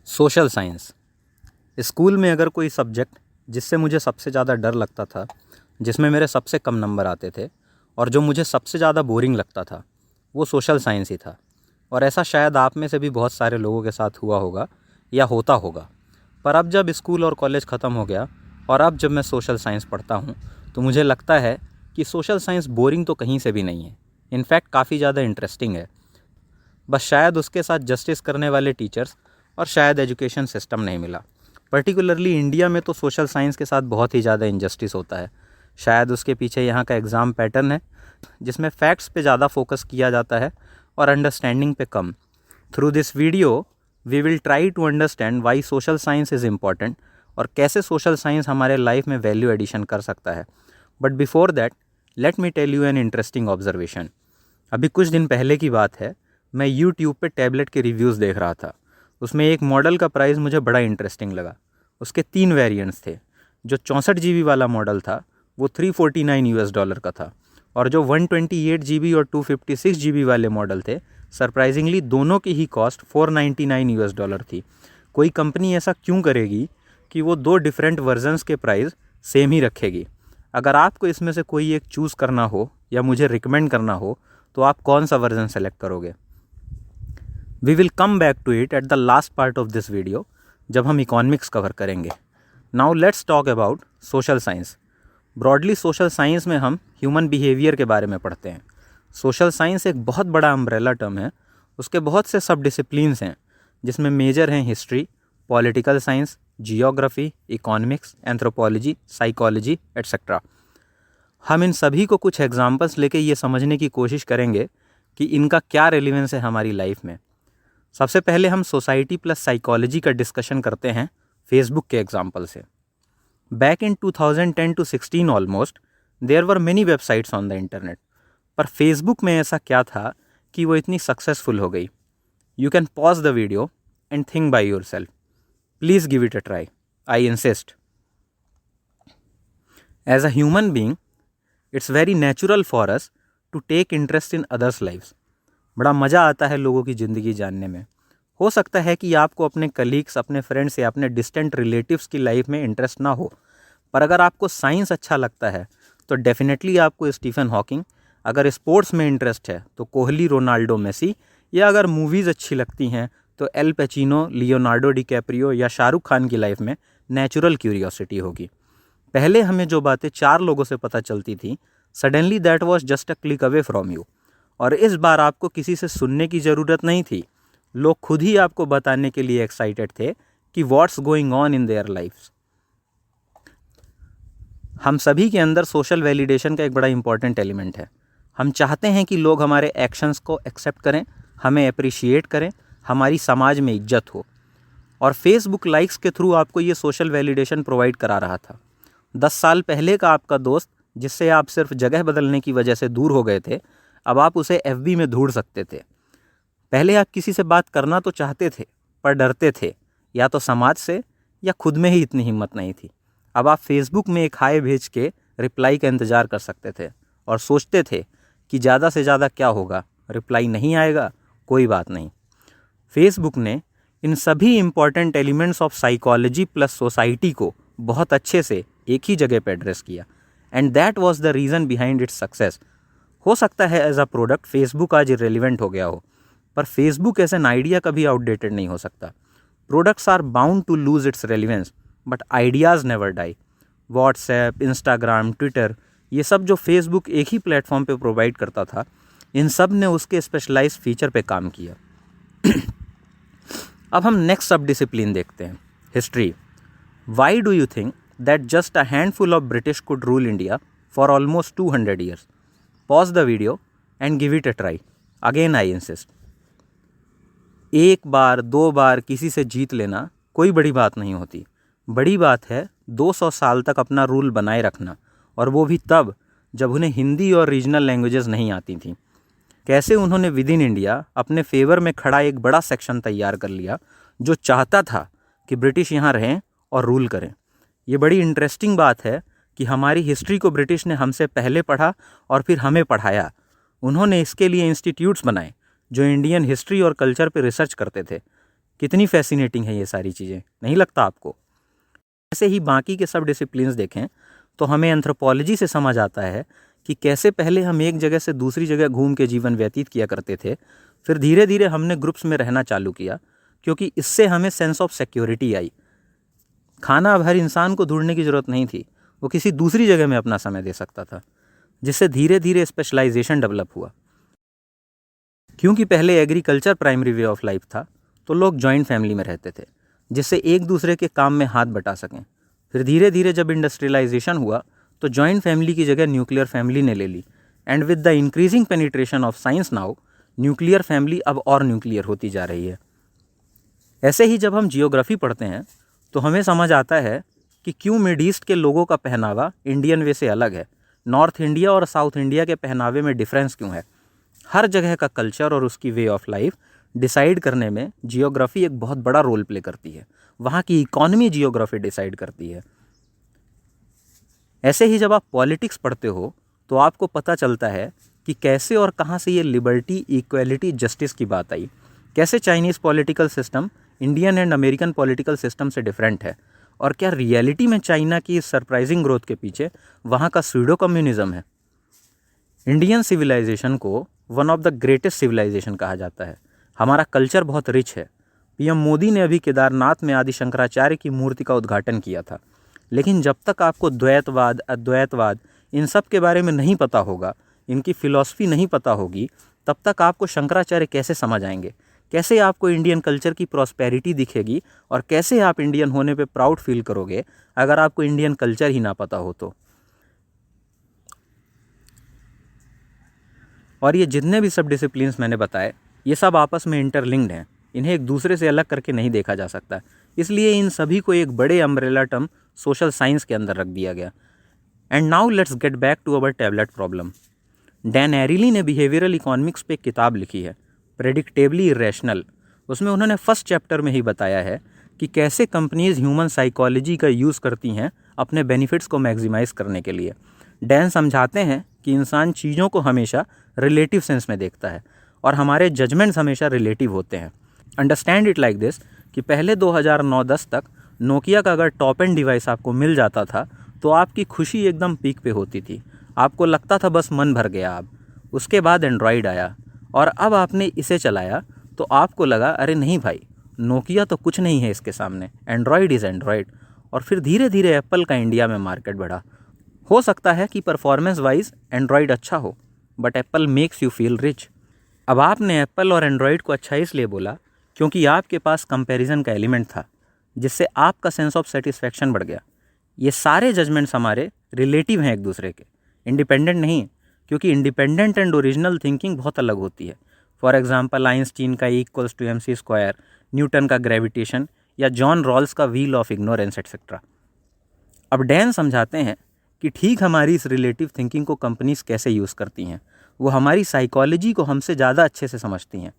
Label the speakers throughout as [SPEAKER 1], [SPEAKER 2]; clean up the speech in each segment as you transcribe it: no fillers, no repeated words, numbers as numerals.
[SPEAKER 1] Social science. School में अगर कोई सब्जेक्ट जिससे मुझे सबसे ज़्यादा डर लगता था, जिसमें मेरे सबसे कम नंबर आते थे और जो मुझे सबसे ज़्यादा बोरिंग लगता था, वो सोशल साइंस ही था। और ऐसा शायद आप में से भी बहुत सारे लोगों के साथ हुआ होगा या होता होगा। पर अब जब स्कूल और कॉलेज ख़त्म हो गया और अब जब मैं सोशल साइंस पढ़ता हूँ तो मुझे लगता है कि सोशल साइंस बोरिंग तो कहीं से भी नहीं है। इनफैक्ट काफ़ी ज़्यादा इंटरेस्टिंग है। बस शायद उसके साथ जस्टिस करने वाले टीचर्स और शायद एजुकेशन सिस्टम नहीं मिला। पर्टिकुलरली इंडिया में तो सोशल साइंस के साथ बहुत ही ज़्यादा इनजस्टिस होता है। शायद उसके पीछे यहाँ का एग्ज़ाम पैटर्न है जिसमें फैक्ट्स पे ज़्यादा फोकस किया जाता है और अंडरस्टैंडिंग पे कम। Through this video we will try to understand why social science is important और कैसे सोशल साइंस हमारे लाइफ में वैल्यू एडिशन कर सकता है। But before that let me tell you an interesting observation. अभी कुछ दिन पहले की बात है, मैं यूट्यूब पे टैबलेट के रिव्यूज़ देख रहा था। उसमें एक मॉडल का प्राइस मुझे बड़ा इंटरेस्टिंग लगा। उसके 3 वेरिएंट्स थे। जो 64 GB वाला मॉडल था वो $349 का था और जो 128 GB और 256 GB वाले मॉडल थे, सरप्राइजिंगली दोनों की ही कॉस्ट $499 थी। कोई कंपनी ऐसा क्यों करेगी कि वो 2 डिफरेंट वर्जन्स के प्राइस सेम ही रखेगी? अगर आपको इसमें से कोई एक चूज़ करना हो या मुझे रिकमेंड करना हो तो आप कौन सा वर्जन सेलेक्ट करोगे? We will come back to it at the last part of this video जब हम इकोनॉमिक्स कवर करेंगे। Now let's talk about social science. Broadly social science में हम ह्यूमन बिहेवियर के बारे में पढ़ते हैं। सोशल साइंस एक बहुत बड़ा अम्ब्रेला टर्म है। उसके बहुत से सब डिसिप्लिन्स हैं जिसमें मेजर हैं history, political science, geography, economics, anthropology, psychology etcetera. हम इन सभी को कुछ एग्जाम्पल्स लेके ये समझने की कोशिश करेंगे कि इनका क्या रेलिवेंस है हमारी लाइफ में। सबसे पहले हम सोसाइटी प्लस साइकोलॉजी का डिस्कशन करते हैं फेसबुक के एग्जाम्पल से। Back in 2010 to 16 almost there were many websites on the internet. पर फेसबुक में ऐसा क्या था कि वो इतनी सक्सेसफुल हो गई? You can pause the video and think by yourself. Please give it a try, I insist. As a human being it's very natural for us to take interest in others lifes. बड़ा मज़ा आता है लोगों की ज़िंदगी जानने में। हो सकता है कि आपको अपने कलीग्स, अपने फ्रेंड्स या अपने डिस्टेंट रिलेटिव्स की लाइफ में इंटरेस्ट ना हो, पर अगर आपको साइंस अच्छा लगता है तो डेफिनेटली आपको स्टीफन हॉकिंग, अगर स्पोर्ट्स में इंटरेस्ट है तो कोहली, रोनाल्डो, मेसी, या अगर मूवीज़ अच्छी लगती हैं तो एल पैचिनो, लियोनार्डो डिकैप्रियो या शाहरुख खान की लाइफ में नेचुरल क्यूरियोसिटी होगी। पहले हमें जो बातें 4 लोगों से पता चलती थी, suddenly that was just a click away from you. और इस बार आपको किसी से सुनने की ज़रूरत नहीं थी। लोग खुद ही आपको बताने के लिए एक्साइटेड थे कि what's going on in their lifes. हम सभी के अंदर सोशल वैलिडेशन का एक बड़ा इंपॉर्टेंट एलिमेंट है। हम चाहते हैं कि लोग हमारे एक्शंस को एक्सेप्ट करें, हमें अप्रिशिएट करें, हमारी समाज में इज्जत हो। और फेसबुक लाइक्स के थ्रू आपको ये सोशल वैलिडेशन प्रोवाइड करा रहा था। 10 साल पहले का आपका दोस्त जिससे आप सिर्फ जगह बदलने की वजह से दूर हो गए थे, अब आप उसे FB में ढूंढ सकते थे। पहले आप किसी से बात करना तो चाहते थे पर डरते थे, या तो समाज से या खुद में ही इतनी हिम्मत नहीं थी। अब आप फेसबुक में एक हाय भेज के रिप्लाई का इंतज़ार कर सकते थे और सोचते थे कि ज़्यादा से ज़्यादा क्या होगा, रिप्लाई नहीं आएगा, कोई बात नहीं। फेसबुक ने इन सभी important elements of psychology plus society को बहुत अच्छे से एक ही जगह पर एड्रेस किया, and that was the reason behind its success. हो सकता है एज अ प्रोडक्ट फेसबुक आज इरेलीवेंट हो गया हो, पर फेसबुक एज एन आइडिया कभी आउटडेटेड नहीं हो सकता। Products are bound to lose its relevance but ideas never die. WhatsApp, Instagram, Twitter, ये सब जो फेसबुक एक ही प्लेटफॉर्म पे प्रोवाइड करता था, इन सब ने उसके स्पेशलाइज्ड फीचर पे काम किया। अब हम नेक्स्ट सब डिसिप्लिन देखते हैं, history. Why do you think that just a handful of British could rule India for almost 200 years? Pause the video and give it a try, again I insist. एक बार 2 बार किसी से जीत लेना कोई बड़ी बात नहीं होती। बड़ी बात है 200 साल तक अपना रूल बनाए रखना, और वो भी तब जब उन्हें हिंदी और रीजनल लैंग्वेजेस नहीं आती थीं। कैसे उन्होंने विद इन इंडिया अपने फेवर में खड़ा एक बड़ा सेक्शन तैयार कर लिया जो चाहता था कि ब्रिटिश यहाँ रहें और रूल करें। ये बड़ी इंटरेस्टिंग बात है कि हमारी हिस्ट्री को ब्रिटिश ने हमसे पहले पढ़ा और फिर हमें पढ़ाया। उन्होंने इसके लिए इंस्टीट्यूट्स बनाए जो इंडियन हिस्ट्री और कल्चर पर रिसर्च करते थे। कितनी फैसिनेटिंग है ये सारी चीज़ें, नहीं लगता आपको? ऐसे ही बाकी के सब डिसिप्लिन्स देखें तो हमें एंथ्रोपोलॉजी से समझ आता है कि कैसे पहले हम एक जगह से दूसरी जगह घूम के जीवन व्यतीत किया करते थे, फिर धीरे धीरे हमने ग्रुप्स में रहना चालू किया, क्योंकि इससे हमें सेंस ऑफ सिक्योरिटी आई। खाना अब हर इंसान को ढूंढने की ज़रूरत नहीं थी, वो किसी दूसरी जगह में अपना समय दे सकता था, जिससे धीरे धीरे स्पेशलाइजेशन डेवलप हुआ। क्योंकि पहले agriculture primary way of life था, तो लोग जॉइंट फैमिली में रहते थे, जिससे एक दूसरे के काम में हाथ बटा सकें। फिर धीरे धीरे जब इंडस्ट्रियलाइजेशन हुआ तो जॉइंट फैमिली की जगह न्यूक्लियर फैमिली ने ले ली, and with the increasing penetration of science now nuclear family अब और न्यूक्लियर होती जा रही है। ऐसे ही जब हम जियोग्राफी पढ़ते हैं तो हमें समझ आता है कि क्यों मिड ईस्ट के लोगों का पहनावा इंडियन वे से अलग है, नॉर्थ इंडिया और साउथ इंडिया के पहनावे में डिफरेंस क्यों है। हर जगह का कल्चर और उसकी वे ऑफ लाइफ डिसाइड करने में जियोग्राफी एक बहुत बड़ा रोल प्ले करती है। वहाँ की इकॉनमी जियोग्राफी डिसाइड करती है। ऐसे ही जब आप पॉलिटिक्स पढ़ते हो तो आपको पता चलता है कि कैसे और कहाँ से ये लिबर्टी, इक्वलिटी, जस्टिस की बात आई। कैसे Chinese political system Indian and American political system से डिफरेंट है, और क्या रियलिटी में चाइना की इस सरप्राइजिंग ग्रोथ के पीछे वहाँ का सूडो कम्युनिज्म है। इंडियन सिविलाइजेशन को one of the greatest civilization कहा जाता है। हमारा कल्चर बहुत रिच है। पीएम मोदी ने अभी केदारनाथ में आदि शंकराचार्य की मूर्ति का उद्घाटन किया था, लेकिन जब तक आपको द्वैतवाद, अद्वैतवाद, इन सब के बारे में नहीं पता होगा, इनकी फ़िलॉसफी नहीं पता होगी, तब तक आपको शंकराचार्य कैसे समझ आएंगे, कैसे आपको इंडियन कल्चर की प्रॉस्पेरिटी दिखेगी, और कैसे आप इंडियन होने पे प्राउड फील करोगे अगर आपको इंडियन कल्चर ही ना पता हो तो। और ये जितने भी सब डिसिप्लिन्स मैंने बताए, ये सब आपस में इंटरलिंक्ड हैं, इन्हें एक दूसरे से अलग करके नहीं देखा जा सकता। इसलिए इन सभी को एक बड़े अम्ब्रेला टर्म सोशल साइंस के अंदर रख दिया गया। And now let's get back to our tablet problem. Dan Ariely ने बिहेवियरल इकोनॉमिक्स पे एक किताब लिखी है, प्रेडिक्टेबली इरेशनल। उसमें उन्होंने फर्स्ट चैप्टर में ही बताया है कि कैसे कंपनीज ह्यूमन साइकोलॉजी का यूज़ करती हैं अपने बेनिफिट्स को मैक्सिमाइज़ करने के लिए। डैन समझाते हैं कि इंसान चीज़ों को हमेशा रिलेटिव सेंस में देखता है, और हमारे जजमेंट्स हमेशा रिलेटिव होते हैं। अंडरस्टैंड इट लाइक दिस कि पहले 2009-10 तक नोकिया का अगर टॉप एंड डिवाइस आपको मिल जाता था तो आपकी खुशी एकदम पीक पे होती थी, आपको लगता था बस मन भर गया। अब उसके बाद एंड्रॉयड आया, और अब आपने इसे चलाया तो आपको लगा अरे नहीं भाई, नोकिया तो कुछ नहीं है इसके सामने, एंड्रॉयड इज़ एंड्रॉयड। और फिर धीरे धीरे एप्पल का इंडिया में मार्केट बढ़ा। हो सकता है कि परफॉर्मेंस वाइज एंड्रॉयड अच्छा हो, but Apple makes you feel rich. अब आपने एप्पल और एंड्रॉयड को अच्छा इसलिए बोला क्योंकि आपके पास कंपैरिजन का एलिमेंट था, जिससे आपका सेंस ऑफ सेटिस्फैक्शन बढ़ गया। ये सारे जजमेंट्स हमारे रिलेटिव हैं एक दूसरे के, इंडिपेंडेंट नहीं, क्योंकि इंडिपेंडेंट एंड ओरिजिनल थिंकिंग बहुत अलग होती है। फॉर एग्जांपल आइंस्टीन का E=mc², न्यूटन का ग्रेविटेशन, या जॉन रॉल्स का व्हील ऑफ इग्नोरेंस एटसेट्रा। अब डैन समझाते हैं कि ठीक हमारी इस रिलेटिव थिंकिंग को कंपनीज कैसे यूज़ करती हैं। वो हमारी साइकोलॉजी को हमसे ज़्यादा अच्छे से समझती हैं।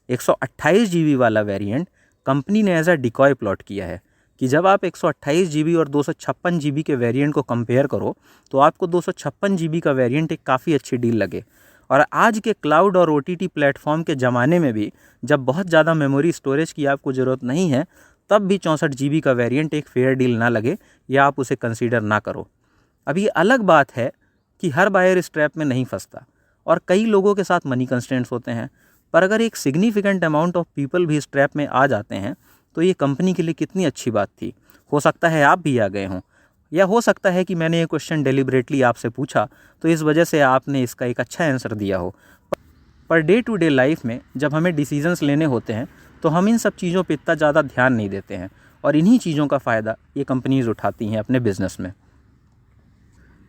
[SPEAKER 1] 128 GB वाला वेरिएंट कंपनी ने एज अ डिकॉय प्लॉट किया है कि जब आप 128 GB और 256 GB के वेरिएंट को कंपेयर करो तो आपको 256 GB का वेरिएंट एक काफ़ी अच्छी डील लगे। और आज के क्लाउड और OTT प्लेटफॉर्म के ज़माने में भी जब बहुत ज़्यादा मेमोरी स्टोरेज की आपको ज़रूरत नहीं है, तब भी 64 GB का वेरिएंट एक फेयर डील ना लगे या आप उसे कंसीडर ना करो। अब ये अलग बात है कि हर बायर इस ट्रैप में नहीं फंसता, और कई लोगों के साथ मनी कंस्ट्रेंट्स होते हैं, पर अगर एक सिग्निफिकेंट अमाउंट ऑफ पीपल भी इस ट्रैप में आ जाते हैं तो ये कंपनी के लिए कितनी अच्छी बात थी। हो सकता है आप भी आ गए हों, या हो सकता है कि मैंने ये क्वेश्चन डेलिबरेटली आपसे पूछा तो इस वजह से आपने इसका एक अच्छा आंसर दिया हो। Per day to day life में जब हमें डिसीजंस लेने होते हैं तो हम इन सब चीज़ों पर इतना ज़्यादा ध्यान नहीं देते हैं, और इन्हीं चीज़ों का फ़ायदा ये कंपनीज़ उठाती हैं अपने बिजनेस में।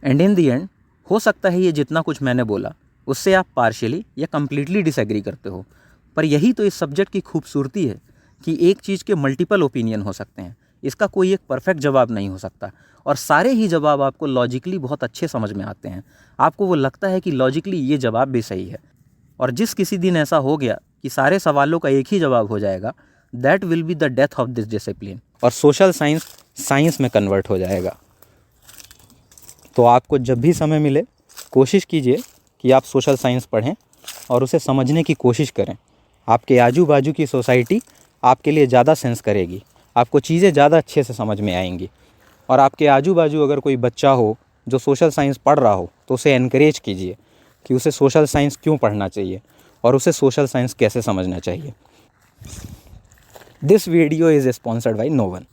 [SPEAKER 1] एंड इन दी एंड हो सकता है ये जितना कुछ मैंने बोला उससे आप पार्शियली या कम्प्लीटली डिसएग्री करते हो, पर यही तो इस सब्जेक्ट की खूबसूरती है कि एक चीज़ के मल्टीपल ओपिनियन हो सकते हैं। इसका कोई एक परफेक्ट जवाब नहीं हो सकता, और सारे ही जवाब आपको लॉजिकली बहुत अच्छे समझ में आते हैं। आपको वो लगता है कि लॉजिकली ये जवाब भी सही है, और जिस किसी दिन ऐसा हो गया कि सारे सवालों का एक ही जवाब हो जाएगा, that will be the death of this discipline, और सोशल साइंस साइंस में कन्वर्ट हो जाएगा। तो आपको जब भी समय मिले कोशिश कीजिए कि आप सोशल साइंस पढ़ें और उसे समझने की कोशिश करें। आपके आजू बाजू की सोसाइटी आपके लिए ज़्यादा सेंस करेगी, आपको चीज़ें ज़्यादा अच्छे से समझ में आएंगी। और आपके आजू बाजू अगर कोई बच्चा हो जो सोशल साइंस पढ़ रहा हो तो उसे एनकरेज कीजिए कि उसे सोशल साइंस क्यों पढ़ना चाहिए और उसे सोशल साइंस कैसे समझना चाहिए। This video is sponsored by no one.